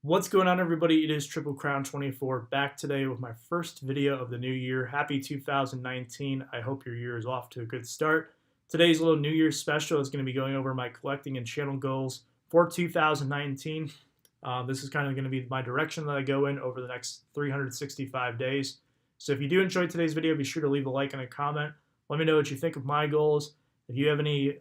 What's going on, everybody? It is Triple Crown 24 back today with my first video of the new year. Happy 2019. I hope your year is off to a good start. Today's little New Year's special is going to be going over my collecting and channel goals for 2019. This is kind of going to be my direction that I go in over the next 365 days. So if you do enjoy today's video, be sure to leave a like and a comment. Let me know what you think of my goals. If you have any,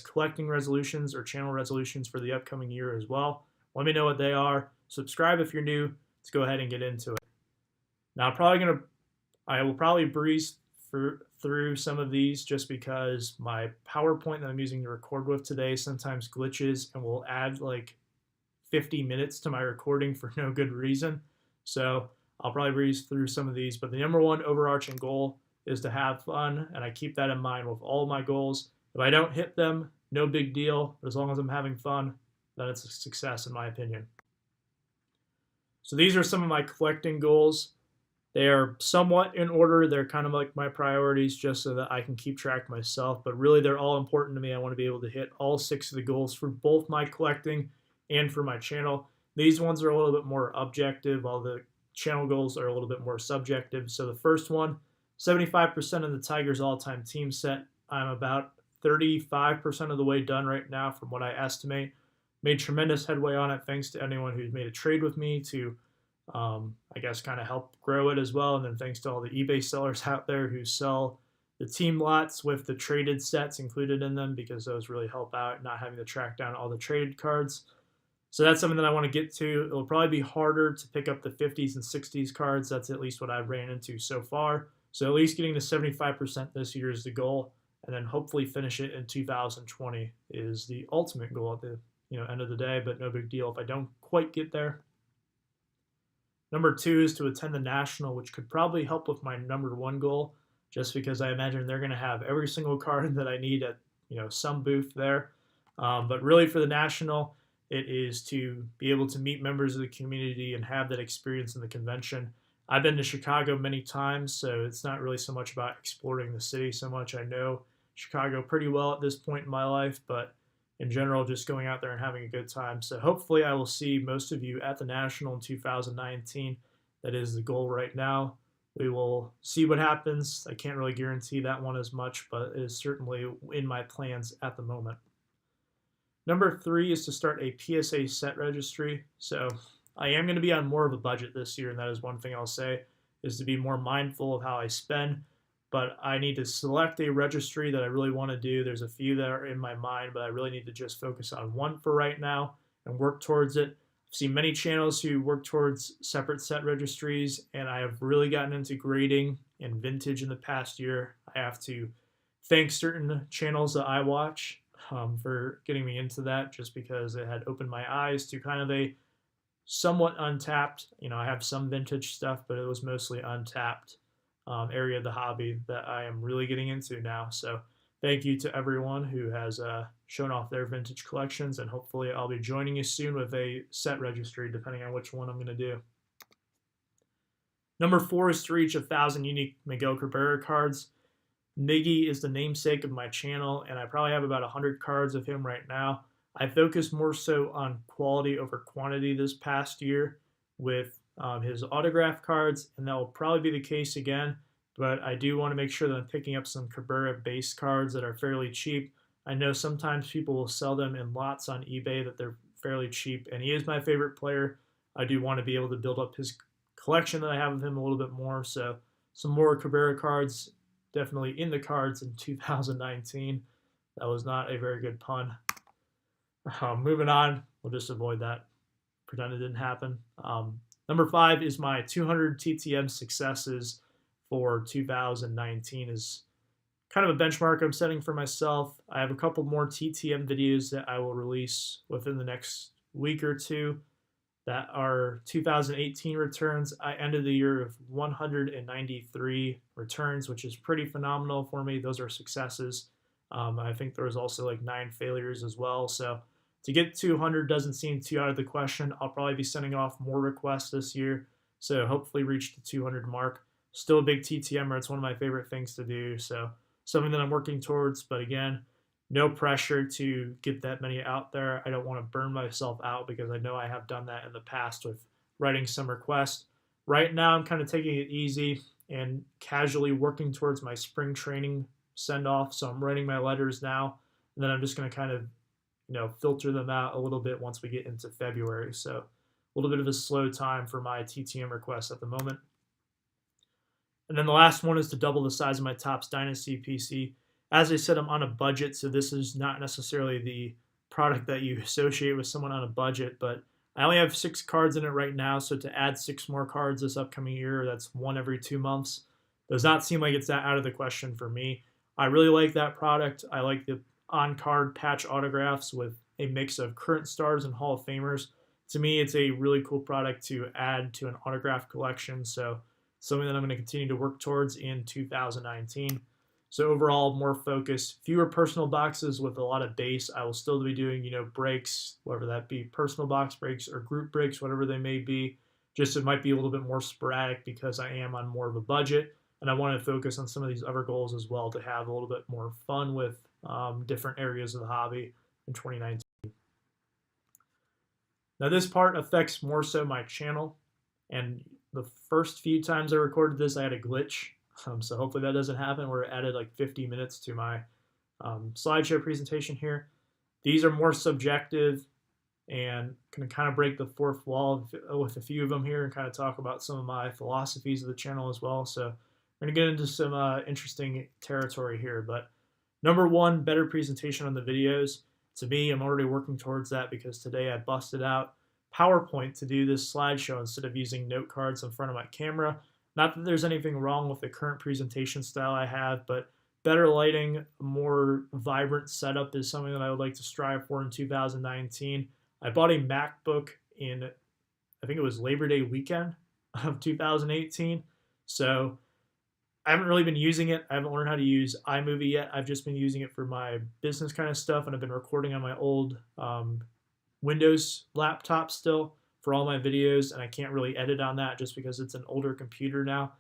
collecting resolutions or channel resolutions for the upcoming year as well, let me know what they are. Subscribe if you're new. Let's go ahead and get into it. Now, I will probably breeze through some of these just because my PowerPoint that I'm using to record with today sometimes glitches and will add like 50 minutes to my recording for no good reason. So I'll probably breeze through some of these. But the number one overarching goal is to have fun, and I keep that in mind with all my goals. If I don't hit them, no big deal. But as long as I'm having fun, then it's a success in my opinion. So these are some of my collecting goals. They are somewhat in order. They're kind of like my priorities just so that I can keep track myself, but really they're all important to me. I want to be able to hit all 6 of the goals for both my collecting and for my channel. These ones are a little bit more objective, while the channel goals are a little bit more subjective. So the first one, 75% of the Tigers all-time team set. I'm about 35% of the way done right now from what I estimate. Made tremendous headway on it thanks to anyone who's made a trade with me to, kind of help grow it as well. And then thanks to all the eBay sellers out there who sell the team lots with the traded sets included in them, because those really help out, not having to track down all the traded cards. So that's something that I want to get to. It'll probably be harder to pick up the 50s and 60s cards. That's at least what I've ran into so far. So at least getting to 75% this year is the goal. And then hopefully finish it in 2020 is the ultimate goal at the end of the day, but no big deal if I don't quite get there. Number 2 is to attend the National, which could probably help with my number 1 goal, just because I imagine they're going to have every single card that I need at some booth there. But really for the National, it is to be able to meet members of the community and have that experience in the convention. I've been to Chicago many times, so it's not really so much about exploring the city so much. I know Chicago pretty well at this point in my life, but in general, just going out there and having a good time. So hopefully I will see most of you at the National in 2019. That is the goal right now. We will see what happens. I can't really guarantee that one as much, but it is certainly in my plans at the moment. Number 3 is to start a PSA set registry. So I am going to be on more of a budget this year, and that is one thing I'll say, is to be more mindful of how I spend. But I need to select a registry that I really want to do. There's a few that are in my mind, but I really need to just focus on one for right now and work towards it. I've seen many channels who work towards separate set registries, and I have really gotten into grading and vintage in the past year. I have to thank certain channels that I watch for getting me into that, just because it had opened my eyes to kind of a somewhat untapped, I have some vintage stuff, but it was mostly untapped area of the hobby that I am really getting into now. So thank you to everyone who has shown off their vintage collections, and hopefully I'll be joining you soon with a set registry, depending on which one I'm going to do. Number 4 is to reach 1,000 unique Miguel Cabrera cards. Miggy is the namesake of my channel, and I probably have about 100 cards of him right now. I focused more so on quality over quantity this past year with his autograph cards, and that will probably be the case again, but I do want to make sure that I'm picking up some Cabrera base cards that are fairly cheap. I know sometimes people will sell them in lots on eBay that they're fairly cheap, and he is my favorite player. I do want to be able to build up his collection that I have of him a little bit more, so some more Cabrera cards definitely in the cards in 2019. That was not a very good pun. Moving on, we'll just avoid that. Pretend it didn't happen. Number 5 is my 200 TTM successes for 2019 is kind of a benchmark I'm setting for myself. I have a couple more TTM videos that I will release within the next week or two that are 2018 returns. I ended the year with 193 returns, which is pretty phenomenal for me. Those are successes. I think there was also like 9 failures as well. So to get 200 doesn't seem too out of the question. I'll probably be sending off more requests this year, so hopefully reach the 200 mark. Still a big TTMer. It's one of my favorite things to do, so something that I'm working towards. But again, No pressure to get that many out there. I don't want to burn myself out because I know I have done that in the past with writing some requests. Right now, I'm kind of taking it easy and casually working towards my spring training send off. So I'm writing my letters now, and then I'm just going to kind of filter them out a little bit once we get into February. So a little bit of a slow time for my TTM requests at the moment. And then the last one is to double the size of my Topps Dynasty PC. As I said, I'm on a budget, so this is not necessarily the product that you associate with someone on a budget, but I only have 6 cards in it right now, so to add 6 more cards this upcoming year, that's one every 2 months, does not seem like it's that out of the question for me. I really like that product. I like the on-card patch autographs with a mix of current stars and Hall of Famers. To me, it's a really cool product to add to an autograph collection, so something that I'm going to continue to work towards in 2019. So overall, more focus, fewer personal boxes with a lot of base. I will still be doing, breaks, whether that be personal box breaks or group breaks, whatever they may be. Just it might be a little bit more sporadic because I am on more of a budget, and I want to focus on some of these other goals as well to have a little bit more fun with different areas of the hobby in 2019. Now this part affects more so my channel, and the first few times I recorded this, I had a glitch. So hopefully that doesn't happen. We're added like 50 minutes to my slideshow presentation here. These are more subjective and can kind of break the fourth wall with a few of them here and kind of talk about some of my philosophies of the channel as well. So we're going to get into some interesting territory here. But number one, better presentation on the videos. To me, I'm already working towards that because today I busted out PowerPoint to do this slideshow instead of using note cards in front of my camera. Not that there's anything wrong with the current presentation style I have, but better lighting, a more vibrant setup is something that I would like to strive for in 2019. I bought a MacBook in, I think it was Labor Day weekend of 2018. So I haven't really been using it. I haven't learned how to use iMovie yet. I've just been using it for my business kind of stuff, and I've been recording on my old Windows laptop still for all my videos, and I can't really edit on that just because it's an older computer now.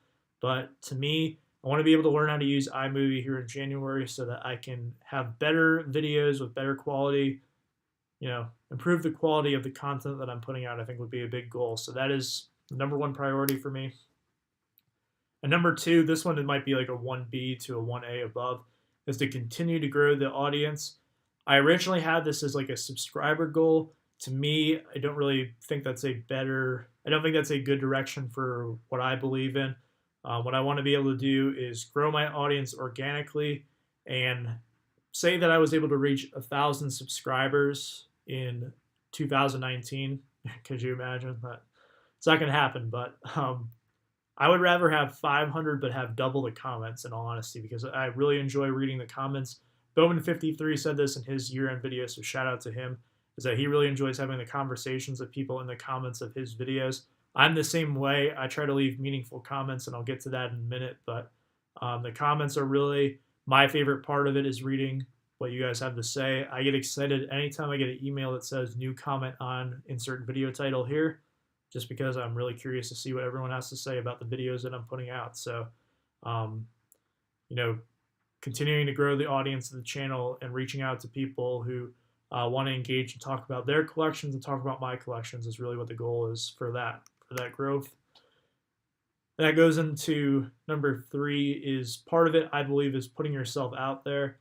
But to me, I want to be able to learn how to use iMovie here in January so that I can have better videos with better quality, improve the quality of the content that I'm putting out. I think would be a big goal. So that is the number one priority for me. And number two, this one, it might be like a 1B to a 1A above, is to continue to grow the audience. I originally had this as like a subscriber goal. To me, I don't think that's a good direction for what I believe in. What I want to be able to do is grow my audience organically, and say that I was able to reach 1,000 subscribers in 2019. Could you imagine that? It's not going to happen, but I would rather have 500 but have double the comments, in all honesty, because I really enjoy reading the comments. Bowman53 said this in his year-end video, so shout out to him, is that he really enjoys having the conversations with people in the comments of his videos. I'm the same way. I try to leave meaningful comments, and I'll get to that in a minute, but the comments are really my favorite part of it, is reading what you guys have to say. I get excited anytime I get an email that says new comment on insert video title here, just because I'm really curious to see what everyone has to say about the videos that I'm putting out. So, continuing to grow the audience of the channel and reaching out to people who want to engage and talk about their collections and talk about my collections is really what the goal is for that growth. That goes into number three. Is part of it, I believe, is putting yourself out there.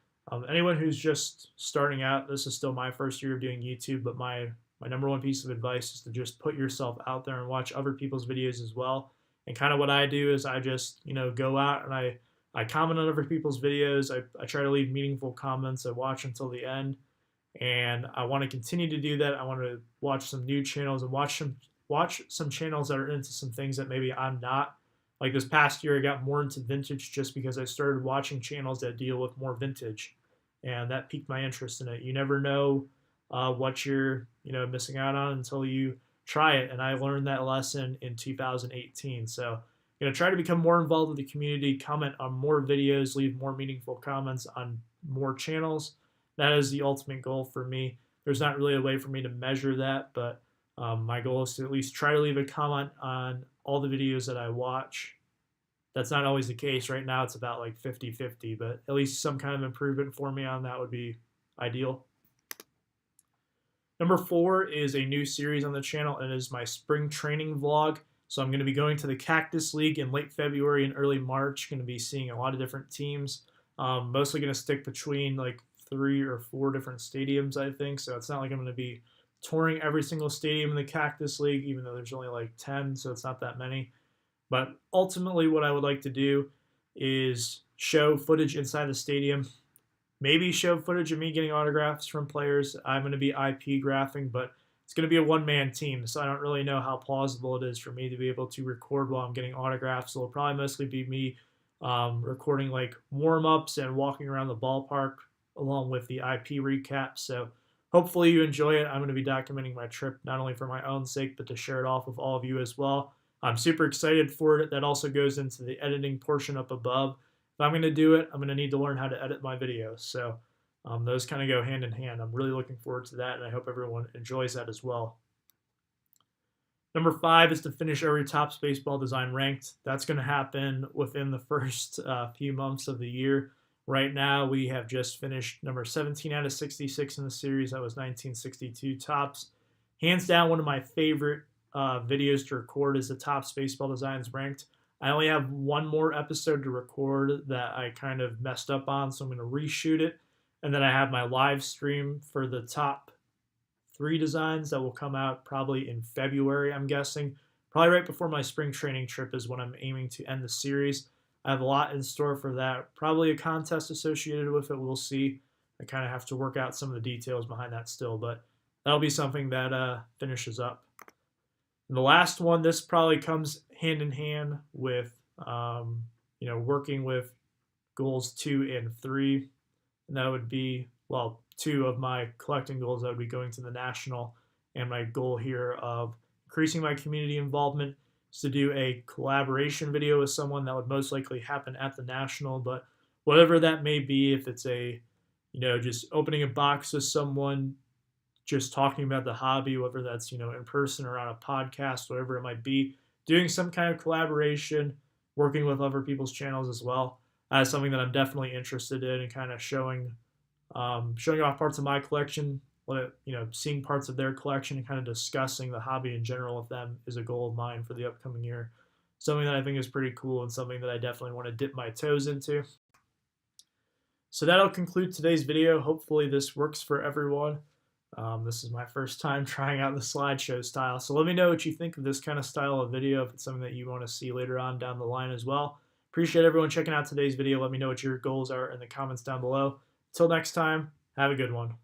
Anyone who's just starting out, this is still my first year of doing YouTube, but my number one piece of advice is to just put yourself out there and watch other people's videos as well. And kind of what I do is I just go out and I comment on other people's videos. I try to leave meaningful comments. I watch until the end. And I want to continue to do that. I want to watch some new channels and watch some channels that are into some things that maybe I'm not. Like this past year, I got more into vintage just because I started watching channels that deal with more vintage, and that piqued my interest in it. You never know what you're missing out on until you try it, and I learned that lesson in 2018. So try to become more involved with the community, comment on more videos, leave more meaningful comments on more channels. That is the ultimate goal for me. There's not really a way for me to measure that, but my goal is to at least try to leave a comment on all the videos that I watch. That's not always the case. Right now it's about like 50-50, but at least some kind of improvement for me on that would be ideal. Number 4 is a new series on the channel, and it is my spring training vlog. So I'm going to be going to the Cactus League in late February and early March. Going to be seeing a lot of different teams. Mostly going to stick between like 3 or 4 different stadiums, I think. So it's not like I'm going to be touring every single stadium in the Cactus League, even though there's only like 10, so it's not that many. But ultimately, what I would like to do is show footage inside the stadium, maybe show footage of me getting autographs from players. I'm going to be IP graphing, but it's going to be a one-man team, so I don't really know how plausible it is for me to be able to record while I'm getting autographs. So it'll probably mostly be me recording like warm-ups and walking around the ballpark along with the IP recap. So hopefully you enjoy it. I'm going to be documenting my trip not only for my own sake, but to share it off with all of you as well. I'm super excited for it. That also goes into the editing portion up above. If I'm going to do it, I'm going to need to learn how to edit my videos. So those kind of go hand in hand. I'm really looking forward to that, and I hope everyone enjoys that as well. Number 5 is to finish every Topps baseball design ranked. That's going to happen within the first few months of the year. Right now, we have just finished number 17 out of 66 in the series. That was 1962 Topps. Hands down, one of my favorite videos to record is the Topps baseball designs ranked. I only have one more episode to record that I kind of messed up on, so I'm going to reshoot it. And then I have my live stream for the top 3 designs that will come out probably in February, I'm guessing. Probably right before my spring training trip is when I'm aiming to end the series. I have a lot in store for that. Probably a contest associated with it. We'll see. I kind of have to work out some of the details behind that still, but that'll be something that finishes up. And the last one, this probably comes hand in hand with, working with goals 2 and 3. And that would be, well, 2 of my collecting goals. That would be going to the National, and my goal here of increasing my community involvement is to do a collaboration video with someone that would most likely happen at the National. But whatever that may be, if it's just opening a box with someone, just talking about the hobby, whether that's, in person or on a podcast, whatever it might be, doing some kind of collaboration, working with other people's channels as well. That's something that I'm definitely interested in, and kind of showing off parts of my collection, seeing parts of their collection, and kind of discussing the hobby in general with them is a goal of mine for the upcoming year. Something that I think is pretty cool, and something that I definitely want to dip my toes into. So that'll conclude today's video. Hopefully this works for everyone. This is my first time trying out the slideshow style, so let me know what you think of this kind of style of video, if it's something that you want to see later on down the line as well. Appreciate everyone checking out today's video. Let me know what your goals are in the comments down below. Until next time, have a good one.